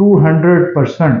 200%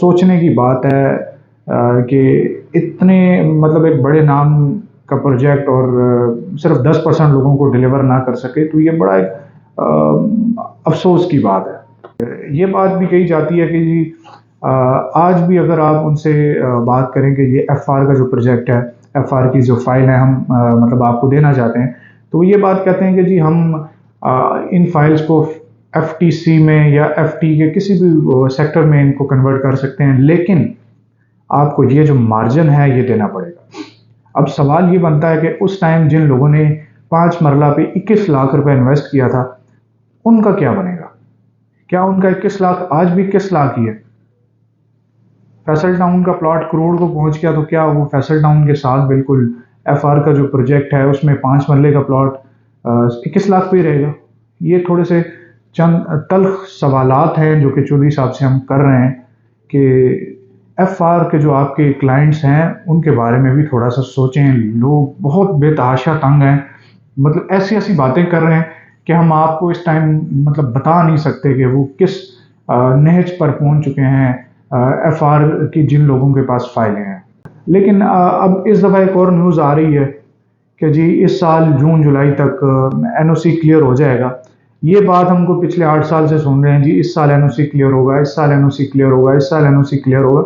سوچنے کی بات ہے کہ اتنے مطلب ایک بڑے نام کا پروجیکٹ اور صرف 10% لوگوں کو ڈیلیور نہ کر سکے، تو یہ بڑا ایک افسوس کی بات ہے۔ یہ بات بھی کہی جاتی ہے کہ جی آج بھی اگر آپ ان سے بات کریں کہ یہ ایف آر کا جو پروجیکٹ ہے، ایف آر کی جو فائل ہے ہم مطلب آپ کو دینا چاہتے ہیں، تو وہ یہ بات کہتے ہیں کہ جی ہم ان فائلز کو ایف ٹی سی میں یا ایف ٹی کے کسی بھی سیکٹر میں ان کو کنورٹ کر سکتے ہیں، لیکن آپ کو یہ جو مارجن ہے یہ دینا پڑے گا۔ اب سوال یہ بنتا ہے کہ اس ٹائم جن لوگوں نے 5 مرلہ پہ 21 لاکھ روپے انویسٹ کیا تھا، ان کا کیا بنے گا؟ کیا ان کا 21 لاکھ آج بھی 21 لاکھ ہی ہے؟ فیصل ٹاؤن کا پلاٹ کروڑ کو پہنچ گیا، تو کیا وہ فیصل ٹاؤن کے ساتھ بالکل ایف آر کا جو پروجیکٹ ہے اس میں 5 مرلے کا پلاٹ 21 لاکھ پہ ہی رہے گا؟ یہ تھوڑے سے چند تلخ سوالات ہیں جو کہ چودھری صاحب سے ہم کر رہے ہیں کہ ایف آر کے جو آپ کے کلائنٹس ہیں ان کے بارے میں بھی تھوڑا سا سوچیں۔ لوگ بہت بے تحاشا تنگ ہیں، مطلب ایسی ایسی باتیں کر رہے ہیں کہ ہم آپ کو اس ٹائم مطلب بتا نہیں سکتے کہ وہ کس نہج پر پہنچ چکے ہیں ایف آر کی جن لوگوں کے پاس فائلیں ہیں۔ لیکن اب اس دفعہ ایک اور نیوز آ رہی ہے کہ جی اس سال جون جولائی تک این او سی کلیئر ہو جائے گا۔ یہ بات ہم کو پچھلے 8 سال سے سن رہے ہیں، جی اس سال این او سی کلیئر ہوگا، اس سال این او سی کلیئر ہوگا، اس سال این او سی کلیئر ہوگا،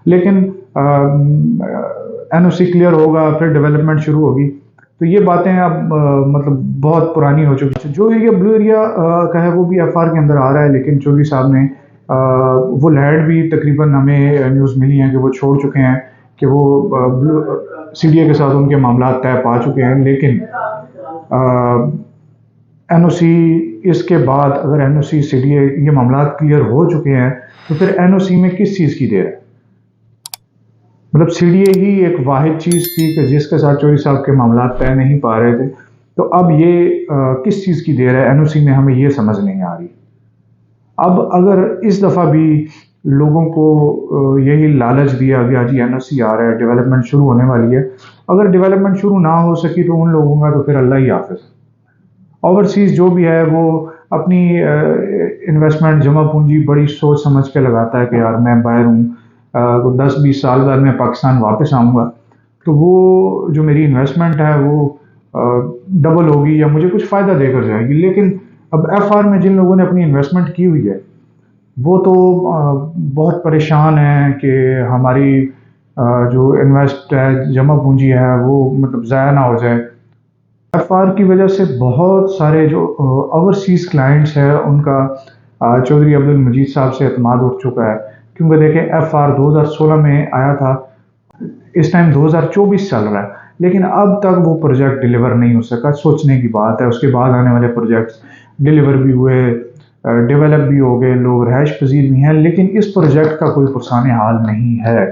لیکن این او سی کلیئر ہوگا پھر ڈیولپمنٹ شروع ہوگی، تو یہ باتیں اب مطلب بہت پرانی ہو چکی ہیں۔ جو یہ بلو ایریا کا ہے وہ بھی ایف آر کے اندر آ رہا ہے، لیکن چودھری صاحب نے وہ لینڈ بھی تقریباً ہمیں نیوز ملی ہیں کہ وہ چھوڑ چکے ہیں، کہ وہ سی ڈی اے کے ساتھ ان کے معاملات طے پا چکے ہیں۔ لیکن این او سی اس کے بعد اگر N O C C D A یہ معاملات کلیئر ہو چکے ہیں تو پھر این او سی میں کس چیز کی دیر ہے؟ مطلب سی ڈی اے ہی ایک واحد چیز تھی کہ جس کے ساتھ چودھری صاحب کے معاملات طے نہیں پا رہے تھے، تو اب یہ کس چیز کی دیر ہے این او سی میں؟ ہمیں یہ سمجھ نہیں آ رہی۔ اب اگر اس دفعہ بھی لوگوں کو یہی لالچ دیا گیا جی این او سی آ رہا ہے، ڈیولپمنٹ شروع ہونے والی ہے، اگر ڈیولپمنٹ شروع نہ ہو سکی تو ان لوگوں کا تو پھر اللہ ہی حافظ۔ اوورسیز جو بھی ہے وہ اپنی انویسٹمنٹ جمع پونجی بڑی سوچ سمجھ کے لگاتا ہے کہ یار میں باہر ہوں، 10-20 سال بعد میں پاکستان واپس آؤں گا تو وہ جو میری انویسٹمنٹ ہے وہ ڈبل ہوگی یا مجھے کچھ فائدہ دے کر جائے گی۔ لیکن اب ایف آر میں جن لوگوں نے اپنی انویسٹمنٹ کی ہوئی ہے وہ تو بہت پریشان ہیں کہ ہماری جو انویسٹ ہے جمع پونجی ہے وہ مطلب ضائع نہ ہو جائے۔ ایف آر کی وجہ سے بہت سارے جو اوورسیز کلائنٹس ہیں ان کا چودھری عبدالمجید صاحب سے اعتماد اٹھ چکا ہے، کیونکہ دیکھیں ایف آر 2016 میں آیا تھا، اس ٹائم 2024 چل رہا ہے، لیکن اب تک وہ پروجیکٹ ڈیلیور نہیں ہو سکا۔ سوچنے کی بات ہے، اس کے بعد آنے والے پروجیکٹس ڈیلیور بھی ہوئے، ڈیولپ بھی ہو گئے، لوگ رہائش پذیر بھی ہیں، لیکن اس پروجیکٹ کا کوئی پرسان حال نہیں ہے۔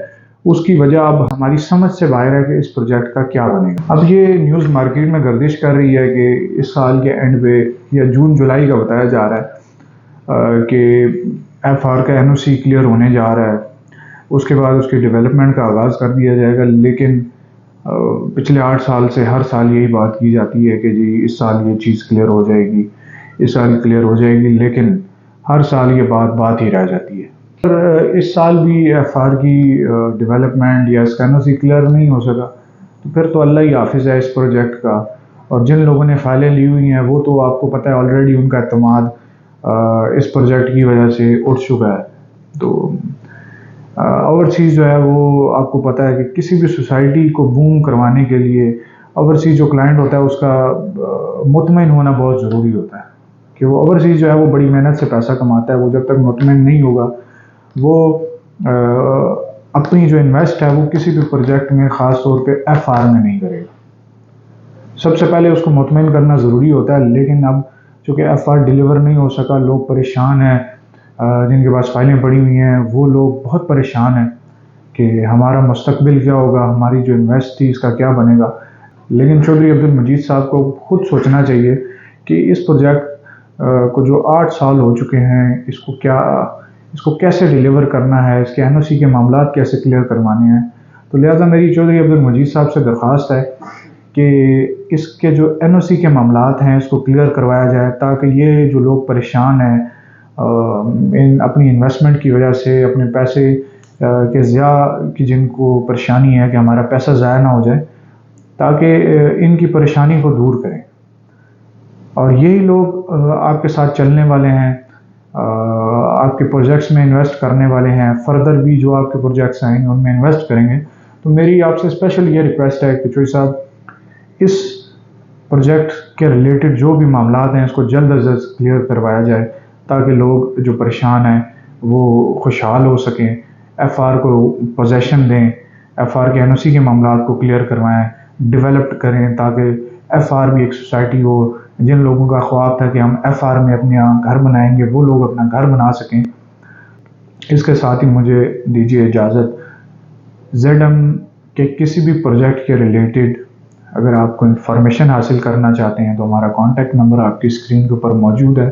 اس کی وجہ اب ہماری سمجھ سے باہر ہے کہ اس پروجیکٹ کا کیا بنے گا۔ اب یہ نیوز مارکیٹ میں گردش کر رہی ہے کہ اس سال کے اینڈ پہ یا جون جولائی کا بتایا جا رہا ہے کہ ایف آر کا این او سی کلیئر ہونے جا رہا ہے، اس کے بعد اس کی ڈیولپمنٹ کا آغاز کر دیا جائے گا۔ لیکن پچھلے 8 سال سے ہر سال یہی بات کی جاتی ہے کہ جی اس سال یہ چیز کلیئر ہو جائے گی، اس سال کلیئر ہو جائے گی، لیکن ہر سال یہ بات ہی رہ جاتی ہے۔ اس سال بھی ایف آر کی ڈیولپمنٹ یا اس کا این او سی کلیئر نہیں ہو سکا تو پھر تو اللہ ہی حافظ ہے اس پروجیکٹ کا۔ اور جن لوگوں نے فائلیں لی ہوئی ہیں وہ تو آپ کو پتہ ہے آلریڈی ان کا اعتماد اس پروجیکٹ کی وجہ سے اٹھ چکا ہے۔ تو اوورسیز جو ہے وہ آپ کو پتہ ہے کہ کسی بھی سوسائٹی کو بوم کروانے کے لیے اوورسیز جو کلائنٹ ہوتا ہے اس کا مطمئن ہونا بہت ضروری ہوتا ہے، کہ وہ اوورسیز جو ہے وہ بڑی محنت سے پیسہ کماتا ہے، وہ جب تک مطمئن نہیں ہوگا وہ اپنی جو انویسٹ ہے وہ کسی بھی پروجیکٹ میں خاص طور پہ ایف آر میں نہیں کرے گا۔ سب سے پہلے اس کو مطمئن کرنا ضروری ہوتا ہے، لیکن اب چونکہ ایف آر ڈیلیور نہیں ہو سکا، لوگ پریشان ہیں، جن کے پاس فائلیں پڑی ہوئی ہیں وہ لوگ بہت پریشان ہیں کہ ہمارا مستقبل کیا ہوگا، ہماری جو انویسٹ تھی اس کا کیا بنے گا۔ لیکن چودھری عبدالمجید صاحب کو خود سوچنا چاہیے کہ اس پروجیکٹ کو جو 8 سال ہو چکے ہیں اس کو کیسے ڈیلیور کرنا ہے، اس کے این او سی کے معاملات کیسے کلیئر کروانے ہیں۔ تو لہٰذا میری چودھری عبدالمجید صاحب سے درخواست ہے کہ اس کے جو این او سی کے معاملات ہیں اس کو کلیئر کروایا جائے، تاکہ یہ جو لوگ پریشان ہیں اپنی انویسٹمنٹ کی وجہ سے اپنے پیسے کے ضیاع کی جن کو پریشانی ہے کہ ہمارا پیسہ ضائع نہ ہو جائے، تاکہ ان کی پریشانی کو دور کریں. اور یہی لوگ آپ کے ساتھ چلنے والے ہیں، آپ کے پروجیکٹس میں انویسٹ کرنے والے ہیں. فردر بھی جو آپ کے پروجیکٹس آئیں گے ان میں انویسٹ کریں گے. تو میری آپ سے اسپیشل یہ ریکویسٹ ہے کہ چوئی صاحب، اس پروجیکٹ کے ریلیٹڈ جو بھی معاملات ہیں اس کو جلد از جلد کلیئر کروایا جائے، تاکہ لوگ جو پریشان ہیں وہ خوشحال ہو سکیں. ایف آر کو پوزیشن دیں، ایف آر کے این او سی کے معاملات کو کلیئر کروائیں، ڈیولپڈ کریں، تاکہ ایف آر بھی ایک سوسائٹی ہو. جن لوگوں کا خواب تھا کہ ہم ایف آر میں اپنے یہاں گھر بنائیں گے، وہ لوگ اپنا گھر بنا سکیں. اس کے ساتھ ہی مجھے دیجیے اجازت. زیڈ ایم کے کسی بھی پروجیکٹ کے ریلیٹڈ اگر آپ کو انفارمیشن حاصل کرنا چاہتے ہیں تو ہمارا کانٹیکٹ نمبر آپ کی اسکرین کے اوپر موجود ہے.